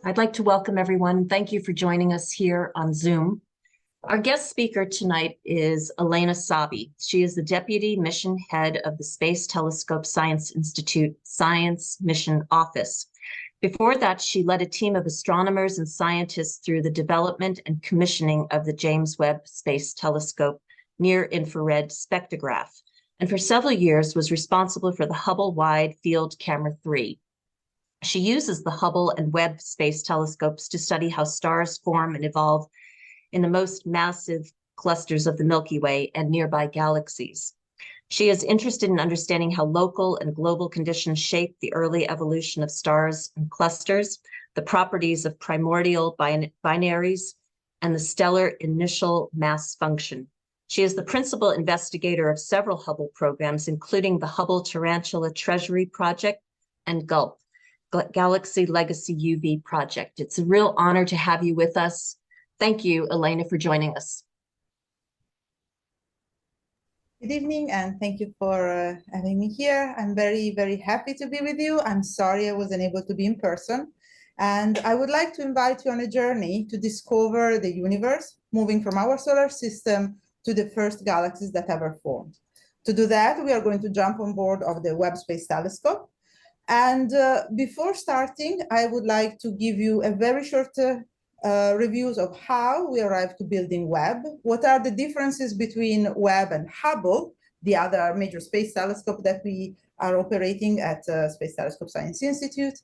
I'd like to welcome everyone. Thank you for joining us here on Zoom. Our guest speaker tonight is Elena Sabi. She is the Deputy Mission Head of the Space Telescope Science Institute Science Mission Office. Before that, she led a team of astronomers and scientists through the development and commissioning of the James Webb Space Telescope near-infrared spectrograph, and for several years was responsible for the Hubble Wide Field Camera 3. She uses the Hubble and Webb Space Telescopes to study how stars form and evolve in the most massive clusters of the Milky Way and nearby galaxies. She is interested in understanding how local and global conditions shape the early evolution of stars and clusters, the properties of primordial binaries, and the stellar initial mass function. She is the principal investigator of several Hubble programs, including the Hubble Tarantula Treasury Project and GULP, Galaxy Legacy UV Project. It's a real honor to have you with us. Thank you, Elena, for joining us. Good evening, and thank you for having me here. I'm very, very happy to be with you. I'm sorry I wasn't able to be in person. And I would like to invite you on a journey to discover the universe, moving from our solar system to the first galaxies that ever formed. To do that, we are going to jump on board of the Webb Space Telescope. And before starting, I would like to give you a very short reviews of how we arrived to building Webb, what are the differences between Webb and Hubble, the other major space telescope that we are operating at Space Telescope Science Institute.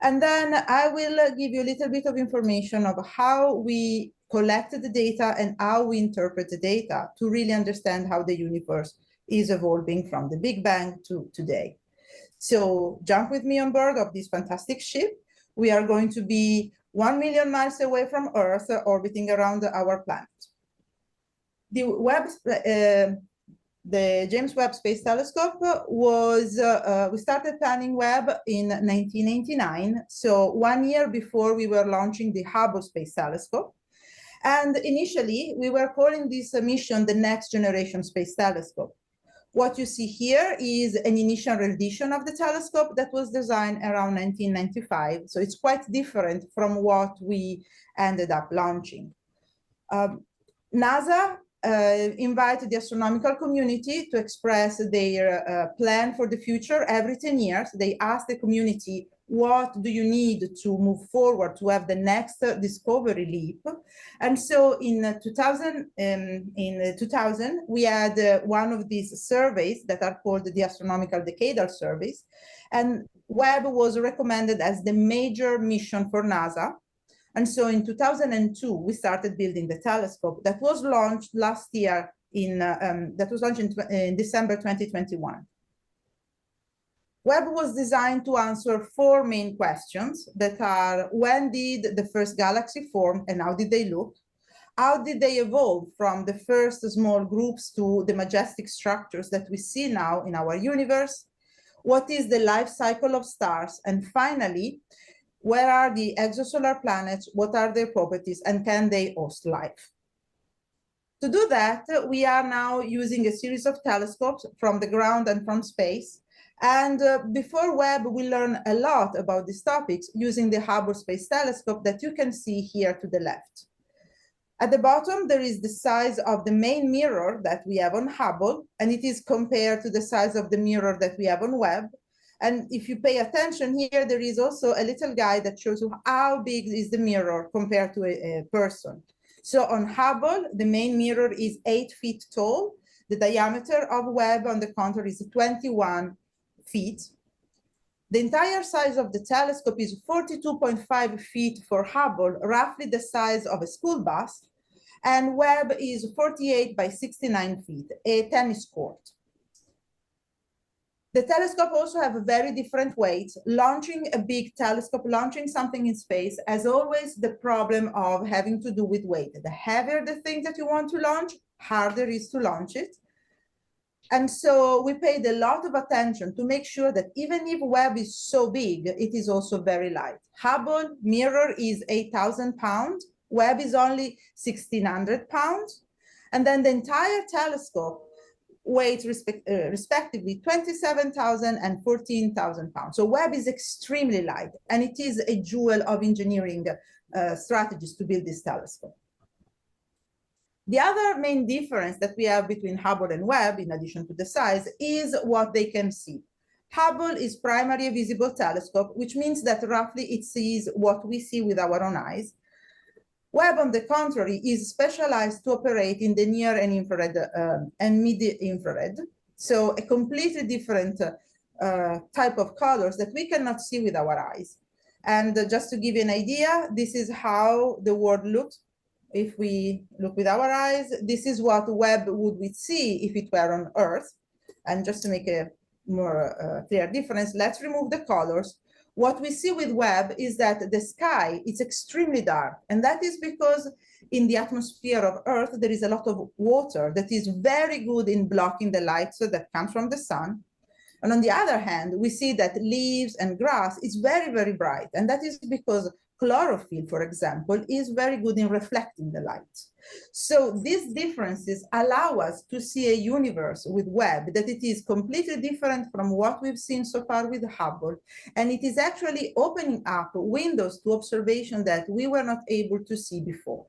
And then I will give you a little bit of information of how we collected the data and how we interpret the data to really understand how the universe is evolving from the Big Bang to today. So jump with me on board of this fantastic ship. We are going to be 1 million miles away from Earth, orbiting around our planet. The James Webb Space Telescope was, we started planning Webb in 1989, so 1 year before we were launching the Hubble Space Telescope. And initially, we were calling this mission the Next Generation Space Telescope. What you see here is an initial rendition of the telescope that was designed around 1995. So it's quite different from what we ended up launching. NASA invited the astronomical community to express their plan for the future every 10 years. They asked the community, what do you need to move forward to have the next discovery leap? And so in 2000, we had one of these surveys that are called the Astronomical Decadal Surveys. And Webb was recommended as the major mission for NASA. And so in 2002, we started building the telescope that was launched last year in December 2021. Webb was designed to answer 4 main questions that are, when did the first galaxy form and how did they look? How did they evolve from the first small groups to the majestic structures that we see now in our universe? What is the life cycle of stars? And finally, where are the exosolar planets? What are their properties? And can they host life? To do that, we are now using a series of telescopes from the ground and from space. And before Webb, we learn a lot about these topics using the Hubble Space Telescope that you can see here to the left. At the bottom, there is the size of the main mirror that we have on Hubble, and it is compared to the size of the mirror that we have on Webb. And if you pay attention here, there is also a little guide that shows you how big is the mirror compared to a person. So on Hubble, the main mirror is 8 feet tall. The diameter of Webb, on the contrary, is 21 feet. The entire size of the telescope is 42.5 feet for Hubble, roughly the size of a school bus, and Webb is 48 by 69 feet, a tennis court. The telescope also have a very different weight. Launching a big telescope, launching something in space, has always the problem of having to do with weight. The heavier the thing that you want to launch, harder it is to launch it. And so we paid a lot of attention to make sure that even if Webb is so big, it is also very light. Hubble mirror is 8,000 pounds. Webb is only 1,600 pounds. And then the entire telescope weighs respectively 27,000 and 14,000 pounds. So Webb is extremely light, and it is a jewel of engineering strategies to build this telescope. The other main difference that we have between Hubble and Webb, in addition to the size, is what they can see. Hubble is primarily a visible telescope, which means that roughly it sees what we see with our own eyes. Webb, on the contrary, is specialized to operate in the near and infrared and mid-infrared. So a completely different type of colors that we cannot see with our eyes. And just to give you an idea, this is how the world looks. If we look with our eyes, this is what Webb would we see if it were on Earth. And just to make a more clear difference, let's remove the colors. What we see with Webb is that the sky is extremely dark, and that is because in the atmosphere of Earth, there is a lot of water that is very good in blocking the light that comes from the sun. And on the other hand, we see that leaves and grass is very, very bright, and that is because chlorophyll, for example, is very good in reflecting the light. So these differences allow us to see a universe with Webb that it is completely different from what we've seen so far with Hubble. And it is actually opening up windows to observation that we were not able to see before.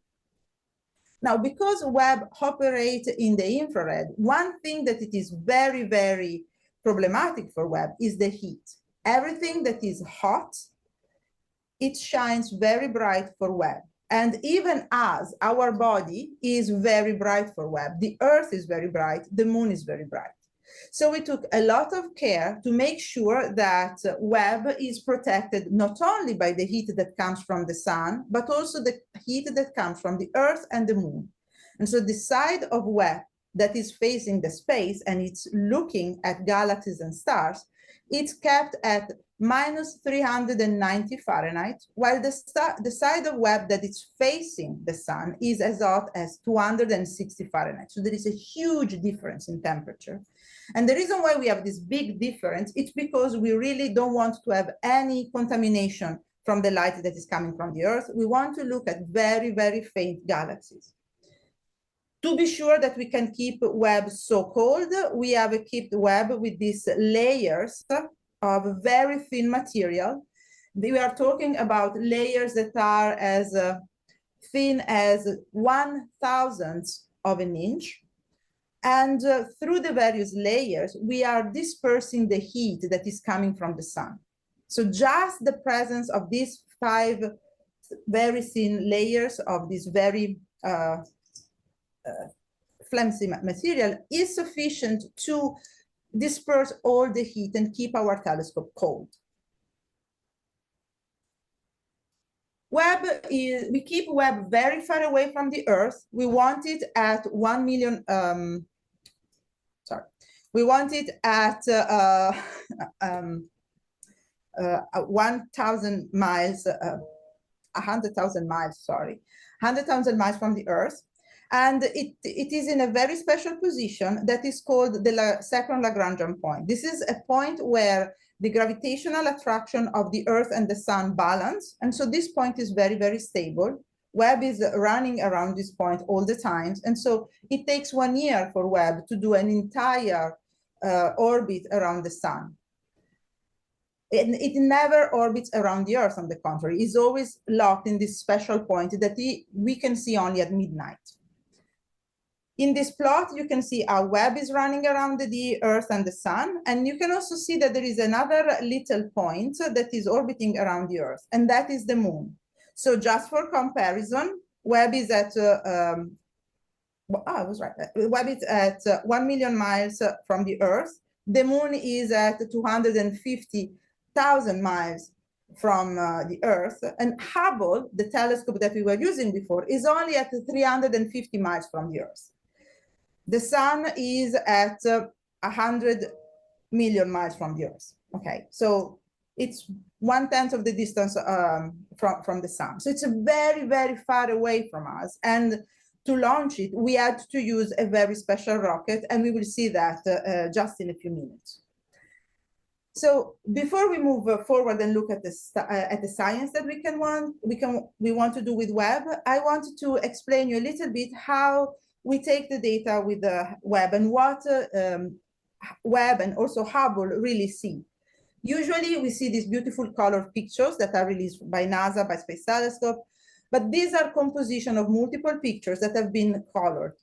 Now, because Webb operates in the infrared, one thing that it is very, very problematic for Webb is the heat. Everything that is hot, it shines very bright for Webb. And even as our body is very bright for Webb, the Earth is very bright, the moon is very bright. So we took a lot of care to make sure that Webb is protected not only by the heat that comes from the sun, but also the heat that comes from the Earth and the moon. And so the side of Webb that is facing the space and it's looking at galaxies and stars, it's kept at minus 390 Fahrenheit, while the side of Webb that is facing the sun is as hot as 260 Fahrenheit. So there is a huge difference in temperature. And the reason why we have this big difference, it's because we really don't want to have any contamination from the light that is coming from the Earth. We want to look at very, very faint galaxies. To be sure that we can keep Webb so cold, we have kept Webb with these layers of very thin material. We are talking about layers that are as thin as 1/1000th of an inch. And through the various layers, we are dispersing the heat that is coming from the sun. So just the presence of these 5 very thin layers of this very flimsy material is sufficient to disperse all the heat and keep our telescope cold. We keep Webb very far away from the Earth. We want it at 1 million, we want it at 1,000 miles, 100,000 miles, sorry, 100,000 miles from the Earth. And it is in a very special position that is called the second Lagrangian point. This is a point where the gravitational attraction of the Earth and the sun balance. And so this point is very, very stable. Webb is running around this point all the time. And so it takes 1 year for Webb to do an entire orbit around the sun. It never orbits around the Earth, on the contrary. It's always locked in this special point that we can see only at midnight. In this plot, you can see how Webb is running around the Earth and the sun. And you can also see that there is another little point that is orbiting around the Earth, and that is the moon. So just for comparison, Webb is at, I was right. Webb is at 1 million miles from the Earth. The moon is at 250,000 miles from the Earth. And Hubble, the telescope that we were using before, is only at 350 miles from the Earth. The sun is at 100 million miles from the Earth. Okay, so it's 1/10 of the distance from the sun. So it's very, very far away from us. And to launch it, we had to use a very special rocket, and we will see that just in a few minutes. So before we move forward and look at the science that we want to do with Webb, I wanted to explain you a little bit how we take the data with the Webb and what Webb and also Hubble really see. Usually we see these beautiful color pictures that are released by NASA, by Space Telescope, but these are composition of multiple pictures that have been colored.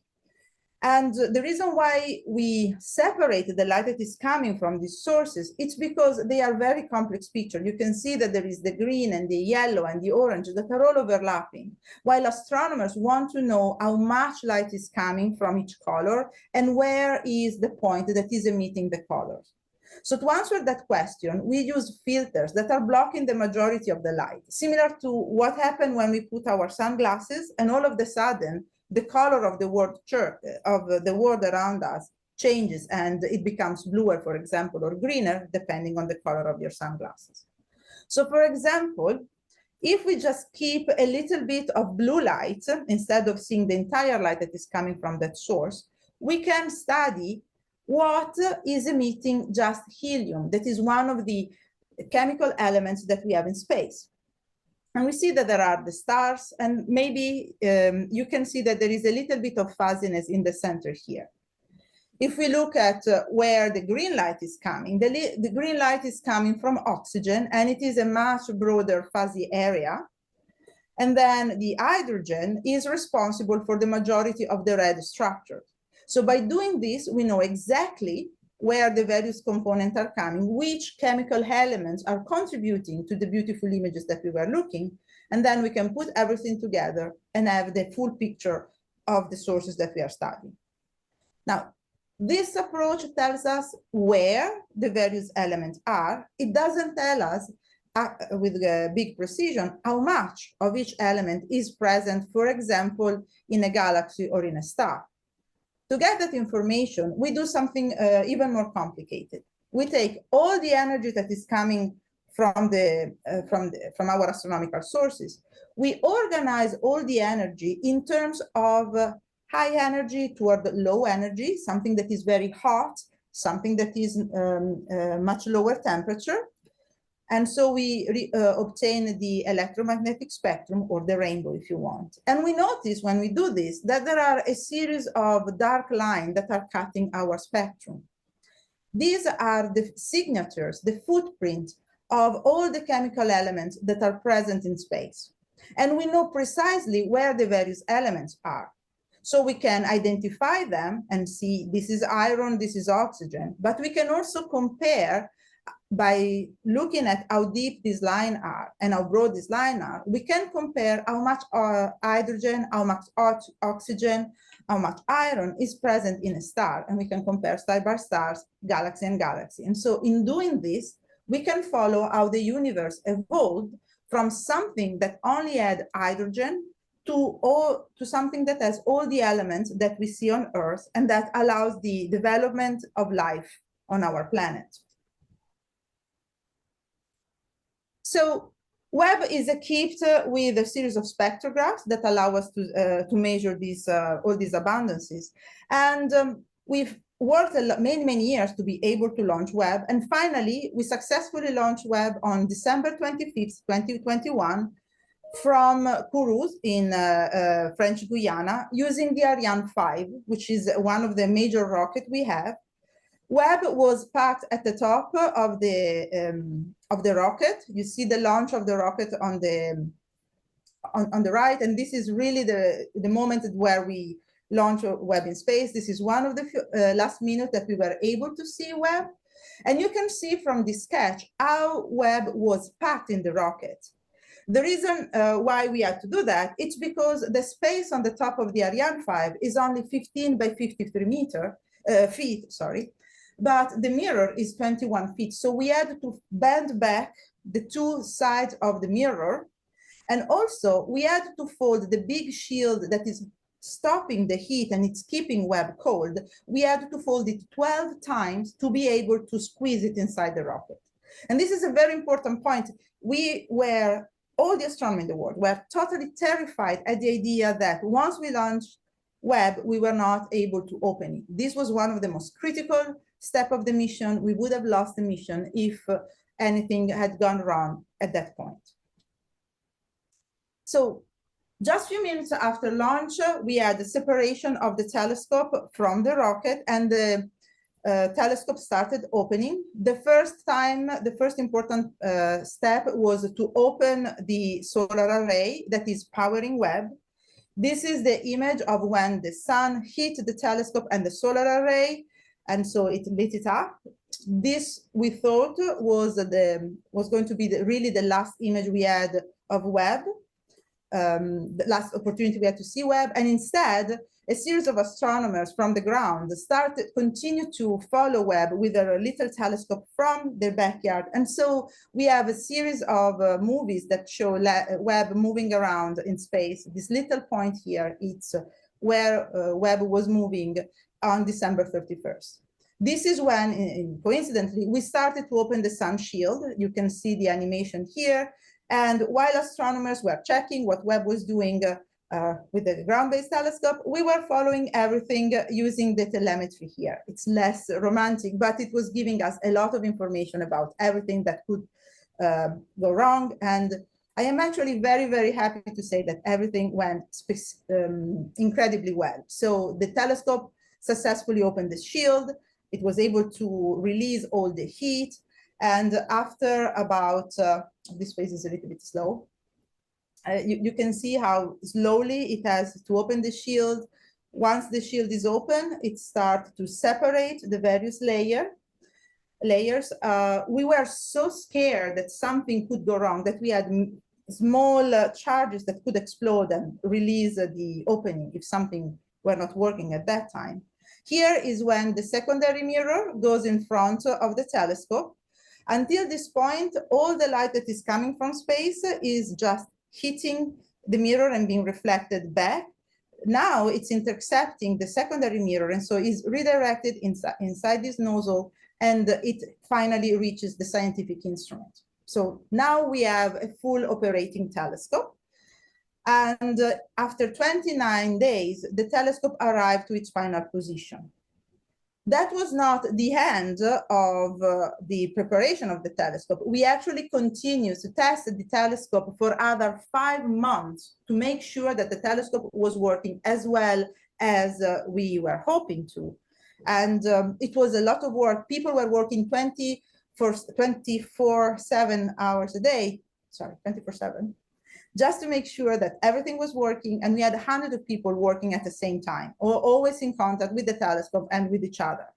And the reason why we separate the light that is coming from these sources, it's because they are very complex pictures. You can see that there is the green and the yellow and the orange that are all overlapping, while astronomers want to know how much light is coming from each color and where is the point that is emitting the colors. So to answer that question, we use filters that are blocking the majority of the light, similar to what happened when we put our sunglasses and all of a sudden, the color of the world around us changes and it becomes bluer, for example, or greener, depending on the color of your sunglasses. So for example, if we just keep a little bit of blue light, instead of seeing the entire light that is coming from that source, we can study what is emitting just helium. That is one of the chemical elements that we have in space. And we see that there are the stars, and maybe you can see that there is a little bit of fuzziness in the center here. If we look at where the green light is coming, the green light is coming from oxygen, and it is a much broader fuzzy area. And then the hydrogen is responsible for the majority of the red structures. So by doing this, we know exactly where the various components are coming, which chemical elements are contributing to the beautiful images that we were looking, and then we can put everything together and have the full picture of the sources that we are studying. Now, this approach tells us where the various elements are. It doesn't tell us with big precision how much of each element is present, for example, in a galaxy or in a star. To get that information, we do something even more complicated. We take all the energy that is coming from our astronomical sources. We organize all the energy in terms of high energy toward low energy, something that is very hot, something that is much lower temperature. And so we obtain the electromagnetic spectrum, or the rainbow if you want. And we notice when we do this that there are a series of dark lines that are cutting our spectrum. These are the signatures, the footprint of all the chemical elements that are present in space. And we know precisely where the various elements are. So we can identify them and see this is iron, this is oxygen, but we can also compare by looking at how deep these lines are and how broad these lines are. We can compare how much hydrogen, how much oxygen, how much iron is present in a star, and we can compare star by stars, galaxy and galaxy. And so in doing this, we can follow how the universe evolved from something that only had hydrogen to something that has all the elements that we see on Earth, and that allows the development of life on our planet. So Webb is equipped with a series of spectrographs that allow us to measure these all these abundances. And we've worked many years to be able to launch Webb. And finally, we successfully launched Webb on December 25th, 2021, from Kourou in French Guiana, using the Ariane 5, which is one of the major rockets we have. Webb was packed at the top of the rocket. You see the launch of the rocket on the right, and this is really the moment where we launch Webb in space. This is one of the last minute that we were able to see Webb, and you can see from this sketch how Webb was packed in the rocket. The reason why we had to do that, it's because the space on the top of the Ariane 5 is only 15 by 53 feet, sorry. But the mirror is 21 feet. So we had to bend back the two sides of the mirror. And also we had to fold the big shield that is stopping the heat and it's keeping Webb cold. We had to fold it 12 times to be able to squeeze it inside the rocket. And this is a very important point. All the astronomers in the world were totally terrified at the idea that once we launched Webb, we were not able to open it. This was one of the most critical step of the mission. We would have lost the mission if anything had gone wrong at that point. So Just a few minutes after launch, we had the separation of the telescope from the rocket, and the telescope started opening. The first important step was to open the solar array that is powering Webb. This is the image of when the sun hit the telescope and the solar array, and so it lit it up. This, we thought, was going to be really the last image we had of Webb, the last opportunity we had to see Webb, and instead, a series of astronomers from the ground continued to follow Webb with a little telescope from their backyard. And so we have a series of movies that show Webb moving around in space. This little point here, it's where Webb was moving on December 31st. This is when, coincidentally, we started to open the sun shield. You can see the animation here. And while astronomers were checking what Webb was doing with the ground-based telescope, we were following everything using the telemetry here. It's less romantic, but it was giving us a lot of information about everything that could go wrong. And I am actually very, very happy to say that everything went incredibly well. So the telescope successfully opened the shield. It was able to release all the heat. And after about, this phase is a little bit slow. You can see how slowly it has to open the shield. Once the shield is open, it starts to separate the various layers. We were so scared that something could go wrong, that we had small charges that could explode and release the opening if something were not working at that time. Here is when the secondary mirror goes in front of the telescope. Until this point, all the light that is coming from space is just hitting the mirror and being reflected back. Now it's intercepting the secondary mirror, and so is redirected inside this nozzle, and it finally reaches the scientific instrument. So now we have a full operating telescope. And after 29 days, the telescope arrived to its final position. That was not the end of the preparation of the telescope. We actually continued to test the telescope for other 5 months to make sure that the telescope was working as well as we were hoping to. And it was a lot of work. People were working 24/7 hours a day, 24/7, just to make sure that everything was working. And we had 100 of people working at the same time, or always in contact with the telescope and with each other.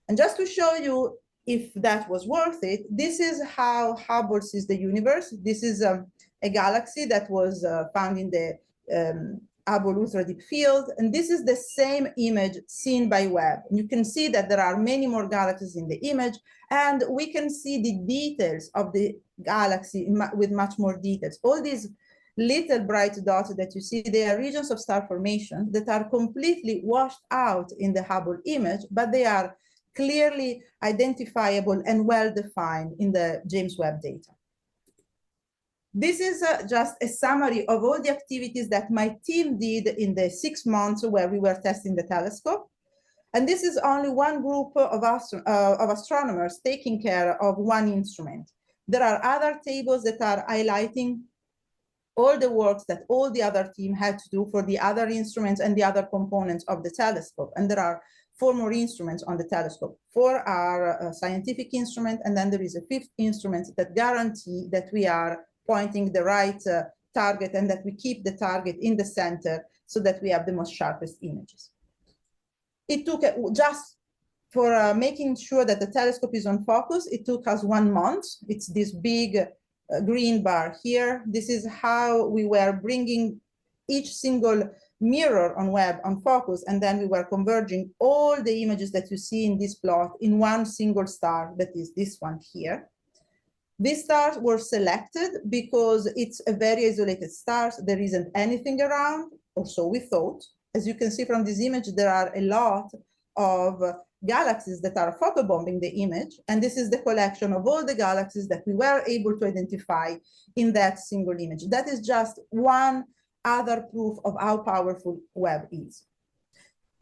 And just to show you if that was worth it, this is how Hubble sees the universe. This is a galaxy that was found in the Hubble Ultra Deep Field. And this is the same image seen by Webb. And you can see that there are many more galaxies in the image, and we can see the details of the galaxy with much more details. All these little bright dots that you see, they are regions of star formation that are completely washed out in the Hubble image, but they are clearly identifiable and well-defined in the James Webb data. This is just a summary of all the activities that my team did in the 6 months where we were testing the telescope. And this is only one group of astronomers taking care of one instrument. There are other tables that are highlighting all the works that all the other team had to do for the other instruments and the other components of the telescope. And there are 4 more instruments on the telescope. 4 are scientific instruments, and then there is a 5th instrument that guarantee that we are pointing the right target and that we keep the target in the center so that we have the most sharpest images. It took just for making sure that the telescope is on focus, it took us 1 month. It's this big green bar here. This is how we were bringing each single mirror on Webb on focus, and then we were converging all the images that you see in this plot in one single star, that is this one here. These stars were selected because it's a very isolated star. There isn't anything around, or so we thought. As you can see from this image, there are a lot of galaxies that are photobombing the image. And this is the collection of all the galaxies that we were able to identify in that single image. That is just one other proof of how powerful Webb is.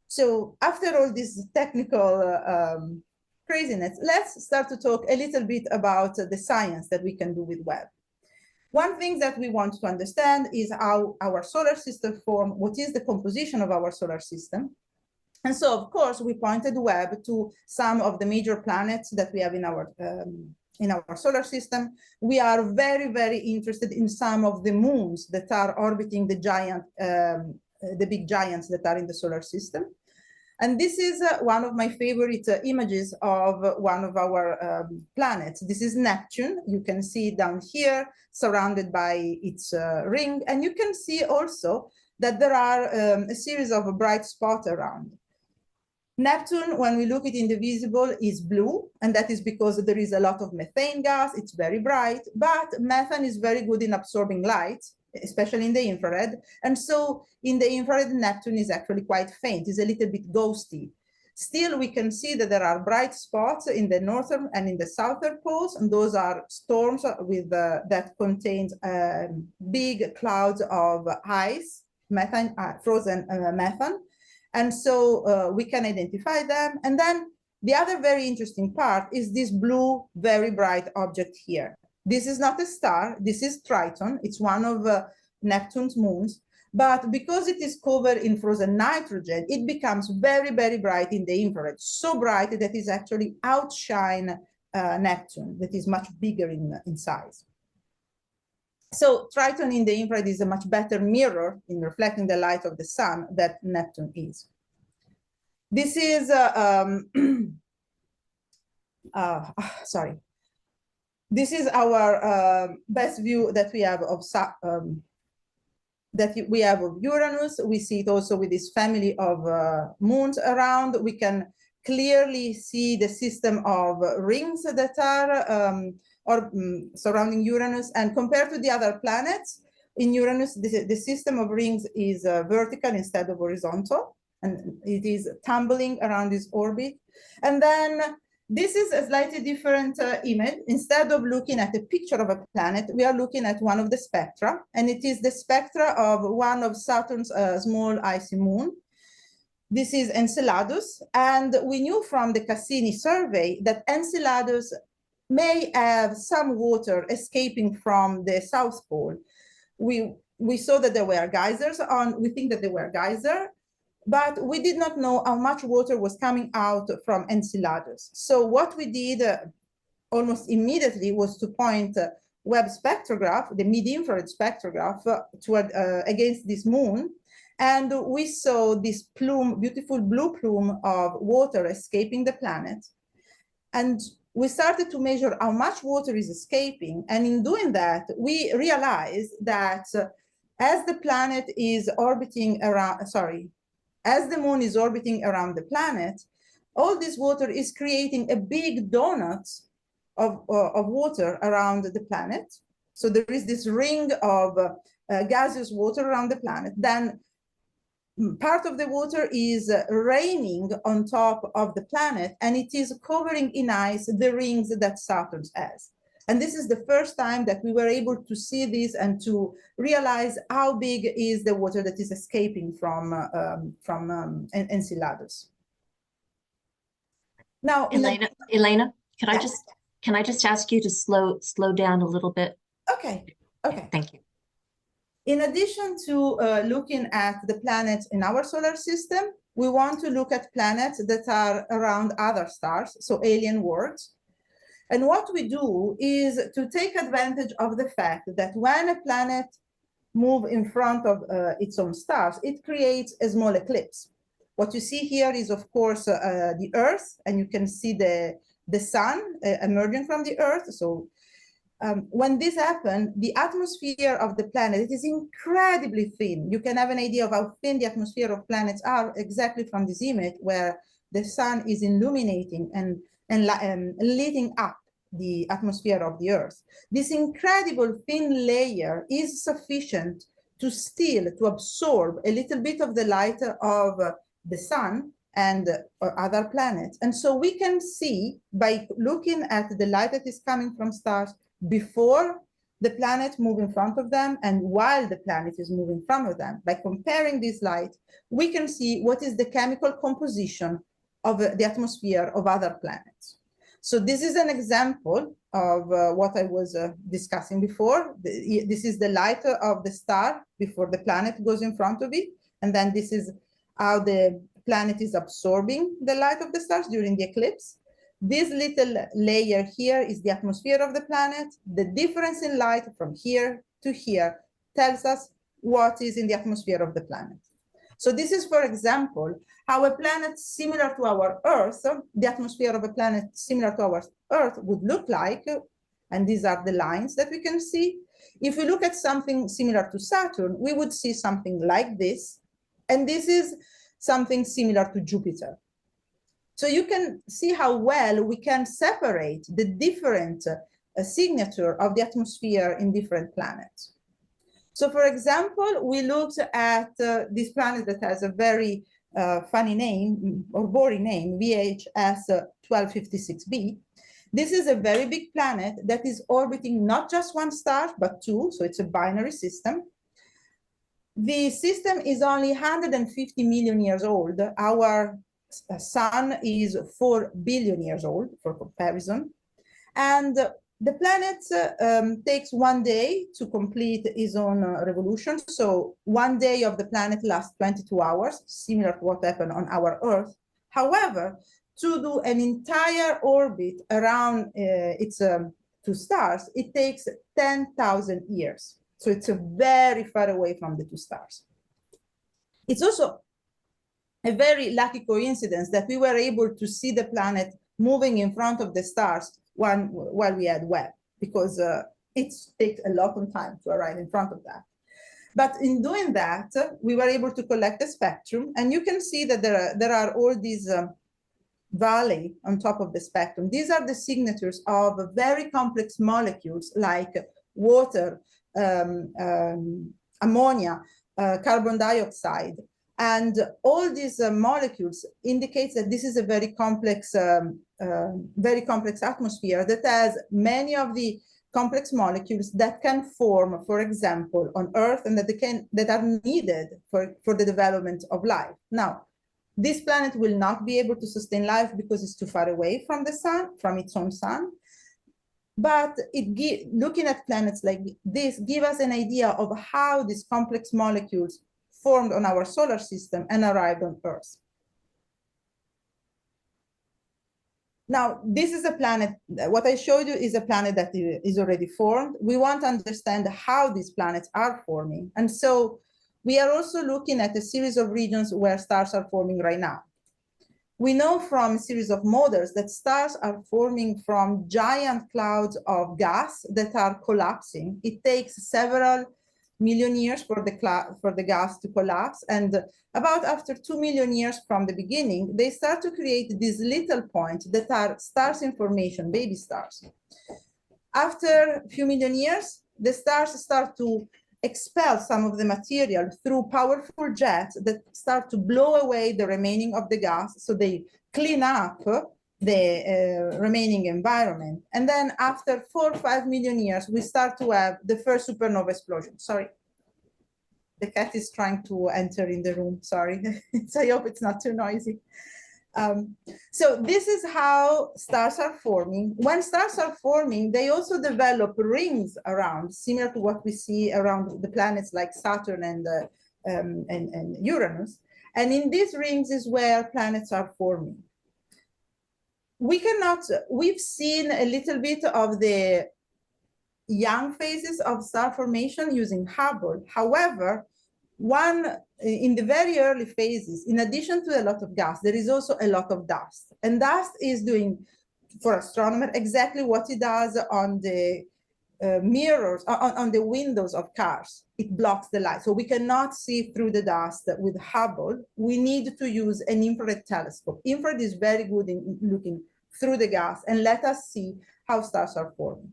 So after all this technical craziness, let's start to talk a little bit about the science that we can do with Webb. One thing that we want to understand is how our solar system forms, what is the composition of our solar system. And so, of course, we pointed Webb to some of the major planets that we have in our solar system. We are very, very interested in some of the moons that are orbiting the big giants that are in the solar system. And this is one of my favorite images of one of our planets. This is Neptune. You can see it down here, surrounded by its ring. And you can see also that there are a series of bright spots around. Neptune, when we look at it in the visible, is blue, and that is because there is a lot of methane gas. It's very bright, but methane is very good in absorbing light, especially in the infrared. And so in the infrared, Neptune is actually quite faint. It's a little bit ghosty. Still, we can see that there are bright spots in the northern and in the southern poles, and those are storms with that contains big clouds of ice, methane, frozen methane. And so we can identify them. And then the other very interesting part is this blue, very bright object here. This is not a star. This is Triton. It's one of Neptune's moons. But because it is covered in frozen nitrogen, it becomes very, very bright in the infrared. So bright that it actually outshine Neptune, that is much bigger in size. So Triton in the infrared is a much better mirror in reflecting the light of the sun that Neptune is. This is, sorry. This is our best view that we have of Uranus. We see it also with this family of moons around. We can clearly see the system of rings that are surrounding Uranus, and compared to the other planets, in Uranus, the system of rings is vertical instead of horizontal, and it is tumbling around this orbit. And then this is a slightly different image. Instead of looking at a picture of a planet, we are looking at one of the spectra, and it is the spectra of one of Saturn's small icy moon. This is Enceladus, and we knew from the Cassini survey that Enceladus may have some water escaping from the South Pole. We saw that there were geysers we think that there were geysers, but we did not know how much water was coming out from Enceladus. So what we did almost immediately was to point Webb spectrograph, the mid-infrared spectrograph, toward against this moon. And we saw this plume, beautiful blue plume of water escaping the planet. And we started to measure how much water is escaping. And in doing that, we realized that as the planet is orbiting around, as the moon is orbiting around the planet, all this water is creating a big donut of water around the planet. So there is this ring of gaseous water around the planet. Then part of the water is raining on top of the planet, and it is covering in ice the rings that Saturn has. And this is the first time that we were able to see this and to realize how big is the water that is escaping from Enceladus. Now, Elena, can I just ask you to slow down a little bit? Okay. Okay. Thank you. In addition to looking at the planets in our solar system, we want to look at planets that are around other stars, so alien worlds. And what we do is to take advantage of the fact that when a planet moves in front of its own stars, it creates a small eclipse. What you see here is, of course, the Earth, and you can see the sun emerging from the Earth. So when this happens, the atmosphere of the planet is incredibly thin. You can have an idea of how thin the atmosphere of planets are exactly from this image, where the sun is illuminating and lighting up the atmosphere of the Earth. This incredible thin layer is sufficient to absorb a little bit of the light of the sun and other planets. And so we can see, by looking at the light that is coming from stars before the planet move in front of them and while the planet is moving in front of them, by comparing this light, we can see what is the chemical composition of the atmosphere of other planets. So this is an example of what I was discussing before. This is the light of the star before the planet goes in front of it. And then this is how the planet is absorbing the light of the stars during the eclipse. This little layer here is the atmosphere of the planet. The difference in light from here to here tells us what is in the atmosphere of the planet. So this is, for example, how a planet similar to our Earth, the atmosphere of a planet similar to our Earth would look like. And these are the lines that we can see. If we look at something similar to Saturn, we would see something like this. And this is something similar to Jupiter. So you can see how well we can separate the different signature of the atmosphere in different planets. So for example, we looked at this planet that has a very funny name or boring name, VHS 1256b. This is a very big planet that is orbiting not just one star, but two, so it's a binary system. The system is only 150 million years old. Our sun is 4 billion years old, for comparison. And the planet takes 1 day to complete its own revolution. So 1 day of the planet lasts 22 hours, similar to what happened on our Earth. However, to do an entire orbit around its two stars, it takes 10,000 years. So it's very far away from the two stars. It's also a very lucky coincidence that we were able to see the planet moving in front of the stars while we had Webb, because it takes a lot of time to arrive in front of that. But in doing that, we were able to collect a spectrum, and you can see that there are all these valleys on top of the spectrum. These are the signatures of very complex molecules like water, ammonia, carbon dioxide. And all these molecules indicates that this is a very complex atmosphere that has many of the complex molecules that can form, for example, on Earth, and that are needed for the development of life. Now, this planet will not be able to sustain life because it's too far away from the sun, from its own sun. But looking at planets like this gives us an idea of how these complex molecules formed on our solar system and arrived on Earth. Now, this is a planet, what I showed you is a planet that is already formed. We want to understand how these planets are forming. And so we are also looking at a series of regions where stars are forming right now. We know from a series of models that stars are forming from giant clouds of gas that are collapsing. It takes several million years for the gas to collapse, and about after 2 million years from the beginning, they start to create these little points that are stars in formation, baby stars. After a few million years, the stars start to expel some of the material through powerful jets that start to blow away the remaining of the gas, so they clean up the remaining environment. And then after 4 or 5 million years, we start to have the first supernova explosion. Sorry, the cat is trying to enter in the room, sorry. So I hope it's not too noisy. So this is how stars are forming. When stars are forming, they also develop rings around, similar to what we see around the planets like Saturn and Uranus. And in these rings is where planets are forming. We've seen a little bit of the young phases of star formation using Hubble. However, in the very early phases, in addition to a lot of gas, there is also a lot of dust. And dust is doing, for astronomers, exactly what it does on the mirrors, on the windows of cars. It blocks the light. So we cannot see through the dust with Hubble. We need to use an infrared telescope. Infrared is very good in looking through the gas and let us see how stars are forming.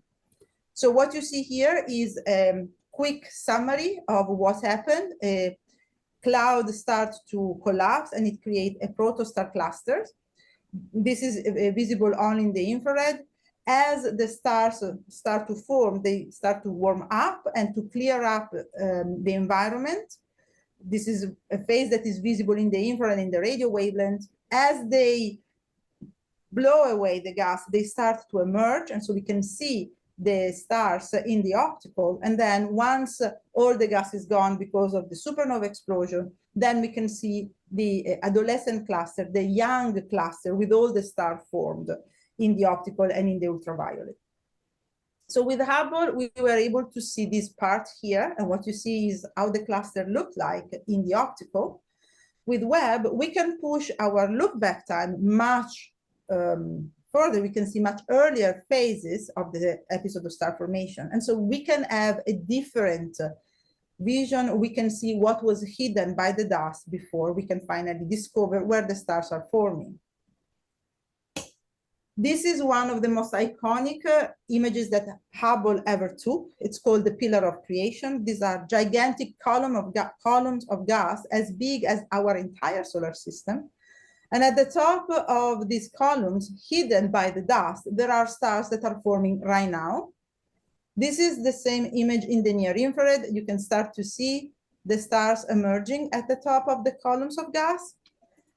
So what you see here is a quick summary of what happened. A cloud starts to collapse and it creates a protostar cluster. This is visible only in the infrared. As the stars start to form, they start to warm up and to clear up the environment. This is a phase that is visible in the infrared and in the radio wavelength. As they blow away the gas, they start to emerge, and so we can see the stars in the optical. And then once all the gas is gone because of the supernova explosion, then we can see the adolescent cluster, the young cluster with all the stars formed in the optical and in the ultraviolet. So with Hubble, we were able to see this part here, and what you see is how the cluster looked like in the optical. With Webb, we can push our look back time much further. We can see much earlier phases of the episode of star formation. And so we can have a different vision. We can see what was hidden by the dust before we can finally discover where the stars are forming. This is one of the most iconic images that Hubble ever took. It's called the Pillar of Creation. These are gigantic columns of gas as big as our entire solar system. And at the top of these columns, hidden by the dust, there are stars that are forming right now. This is the same image in the near infrared. You can start to see the stars emerging at the top of the columns of gas.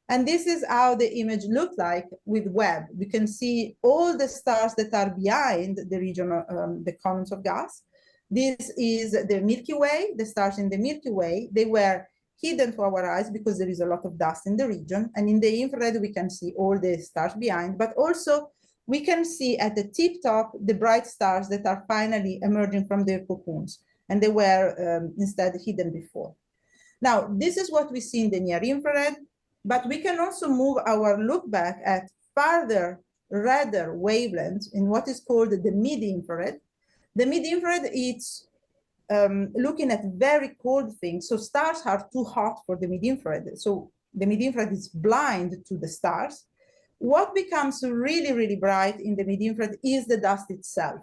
And this is how the image looked like with Webb. We can see all the stars that are behind the region, the columns of gas. This is the Milky Way, the stars in the Milky Way. They were hidden to our eyes because there is a lot of dust in the region. And in the infrared, we can see all the stars behind, but also we can see at the tip top the bright stars that are finally emerging from their cocoons. And they were instead hidden before. Now, this is what we see in the near infrared, but we can also move our look back at farther, redder wavelengths in what is called the mid-infrared. The mid-infrared is looking at very cold things. So stars are too hot for the mid-infrared. So the mid-infrared is blind to the stars. What becomes really, really bright in the mid-infrared is the dust itself.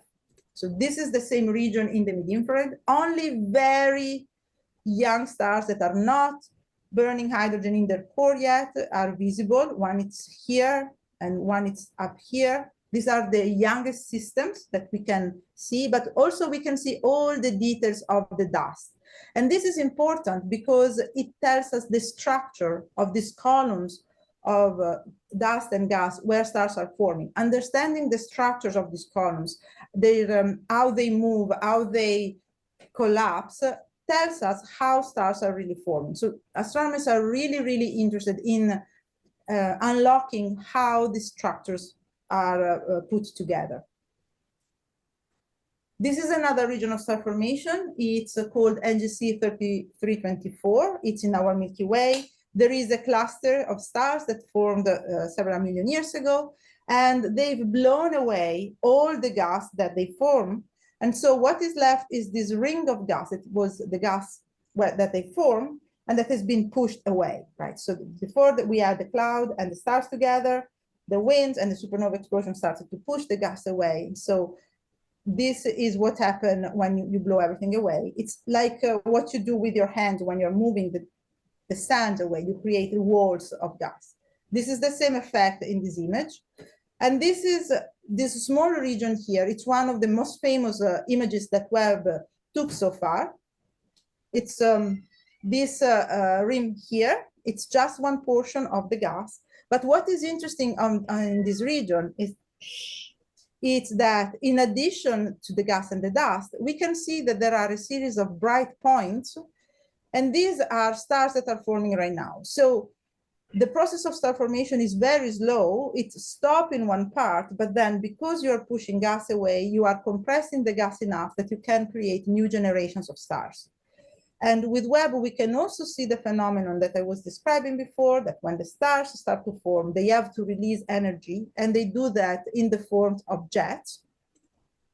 So this is the same region in the mid-infrared. Only very young stars that are not burning hydrogen in their core yet are visible. One is here and one is up here. These are the youngest systems that we can see, but also we can see all the details of the dust. And this is important because it tells us the structure of these columns of dust and gas where stars are forming. Understanding the structures of these columns, how they move, how they collapse, tells us how stars are really forming. So astronomers are really, really interested in unlocking how the structures are put together. This is another region of star formation. It's called NGC 3324. It's in our Milky Way. There is a cluster of stars that formed several million years ago, and they've blown away all the gas that they formed. And so what is left is this ring of gas. It was the gas that they formed and that has been pushed away, right? So before that, we had the cloud and the stars together, the winds and the supernova explosion started to push the gas away. And so this is what happened when you blow everything away. It's like what you do with your hand when you're moving the sand away, you create walls of gas. This is the same effect in this image. And this is this small region here. It's one of the most famous images that Webb took so far. It's this rim here. It's just one portion of the gas. But what is interesting in this region is it's that in addition to the gas and the dust, we can see that there are a series of bright points. And these are stars that are forming right now. So the process of star formation is very slow. It stops in one part, but then because you're pushing gas away, you are compressing the gas enough that you can create new generations of stars. And with Webb, we can also see the phenomenon that I was describing before, that when the stars start to form, they have to release energy, and they do that in the form of jets.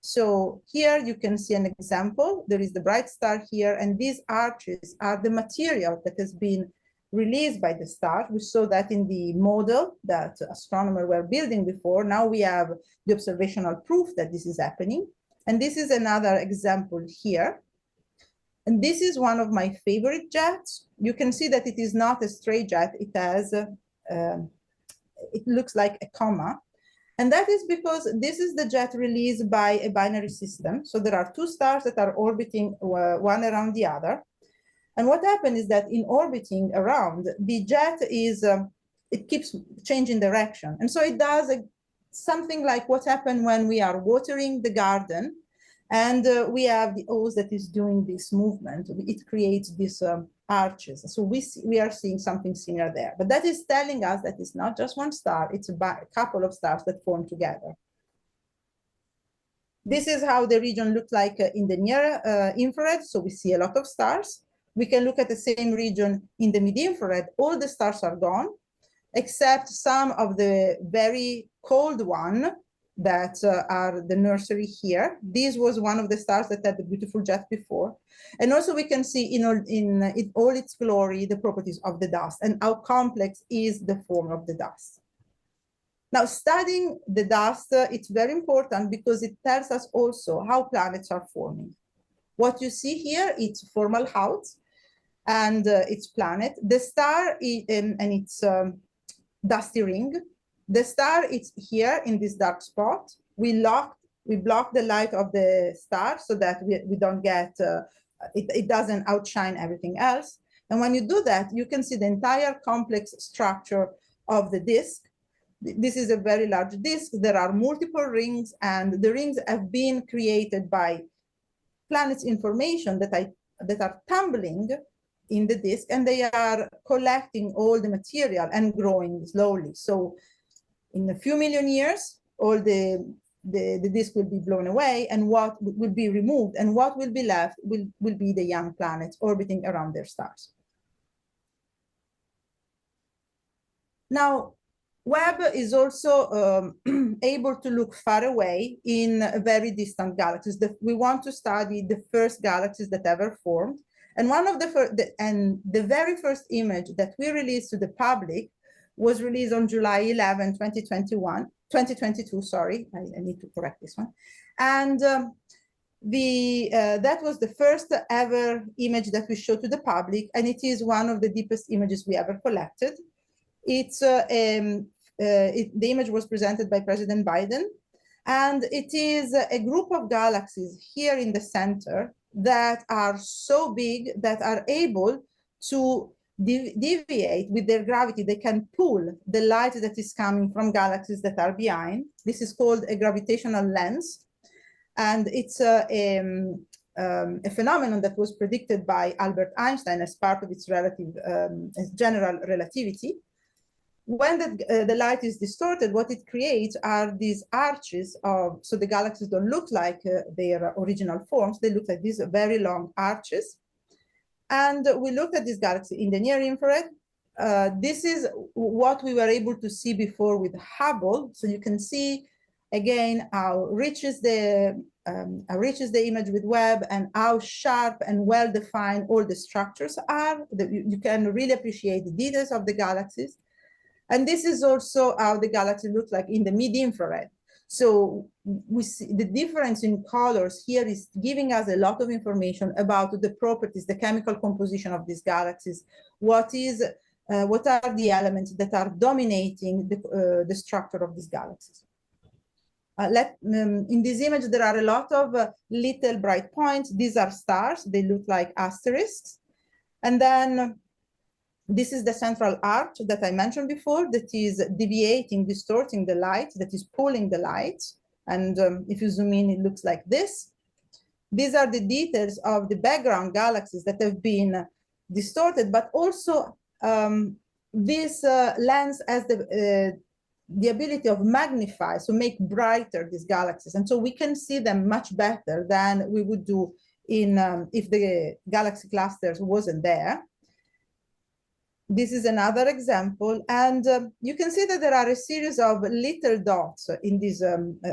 So here you can see an example. There is the bright star here, and these arches are the material that has been released by the star. We saw that in the model that astronomers were building before. Now we have the observational proof that this is happening. And this is another example here. And this is one of my favorite jets. You can see that it is not a straight jet. It has, it looks like a comma. And that is because this is the jet released by a binary system. So there are two stars that are orbiting one around the other. And what happened is that in orbiting around, the jet is, it keeps changing direction. And so it does something like what happened when we are watering the garden, and we have the hose that is doing this movement. It creates these arches. So we are seeing something similar there. But that is telling us that it's not just one star, it's a couple of stars that form together. This is how the region looked like in the near infrared. So we see a lot of stars. We can look at the same region in the mid-infrared. All the stars are gone, except some of the very cold one that are the nursery here. This was one of the stars that had the beautiful jet before. And also we can see in all its glory the properties of the dust and how complex is the form of the dust. Now, studying the dust, it's very important because it tells us also how planets are forming. What you see here, it's Formalhaut and its planet. The star and its dusty ring. The star is here in this dark spot. We block the light of the star so that we don't get, it doesn't outshine everything else. And when you do that, you can see the entire complex structure of the disk. This is a very large disk. There are multiple rings, and the rings have been created by planets' information that are tumbling in the disk, and they are collecting all the material and growing slowly. So in a few million years, all the disk will be blown away, and what will be removed and what will be left will be the young planets orbiting around their stars. Now, Webb is also able to look far away in very distant galaxies. We want to study the first galaxies that ever formed. And one of the very first image that we released to the public was released on July 11, 2022, sorry, I need to correct this one. And that was the first ever image that we showed to the public, and it is one of the deepest images we ever collected. It's the image was presented by President Biden, and it is a group of galaxies here in the center that are so big that are able to deviate with their gravity. They can pull the light that is coming from galaxies that are behind. This is called a gravitational lens, and it's a phenomenon that was predicted by Albert Einstein as part of its general relativity. When the light is distorted, what it creates are these arches so the galaxies don't look like their original forms. They look like these very long arches. And we looked at this galaxy in the near infrared. This is what we were able to see before with Hubble. So you can see again how rich is the image with Webb, and how sharp and well defined all the structures are. You can really appreciate the details of the galaxies. And this is also how the galaxy looks like in the mid-infrared. So we see the difference in colors here is giving us a lot of information about the properties, the chemical composition of these galaxies. What are the elements that are dominating the structure of these galaxies? In this image, there are a lot of little bright points. These are stars. They look like asterisks. And then this is the central arch that I mentioned before that is deviating, distorting the light, that is pulling the light. And if you zoom in, it looks like this. These are the details of the background galaxies that have been distorted, but also this lens has the ability of magnify, so make brighter these galaxies. And so we can see them much better than we would do if the galaxy clusters wasn't there. This is another example, and you can see that there are a series of little dots in these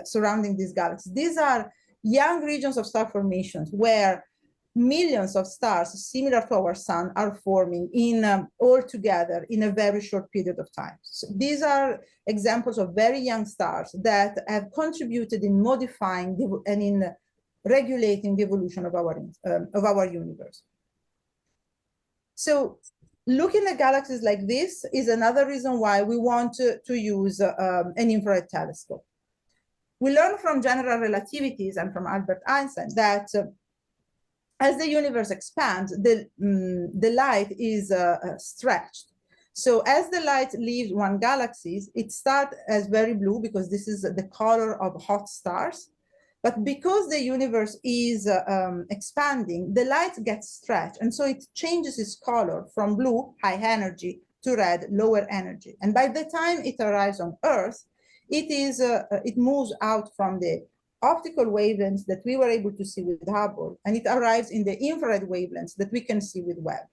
surrounding these galaxies. These are young regions of star formations where millions of stars similar to our sun are forming all together in a very short period of time. So these are examples of very young stars that have contributed in modifying and in regulating the evolution of our universe. So looking at galaxies like this is another reason why we want to use an infrared telescope. We learn from general relativities and from Albert Einstein that as the universe expands, the light is stretched. So as the light leaves one galaxy, it starts as very blue because this is the color of hot stars. But because the universe is expanding, the light gets stretched. And so it changes its color from blue, high energy, to red, lower energy. And by the time it arrives on Earth, it moves out from the optical wavelengths that we were able to see with Hubble, and it arrives in the infrared wavelengths that we can see with Webb.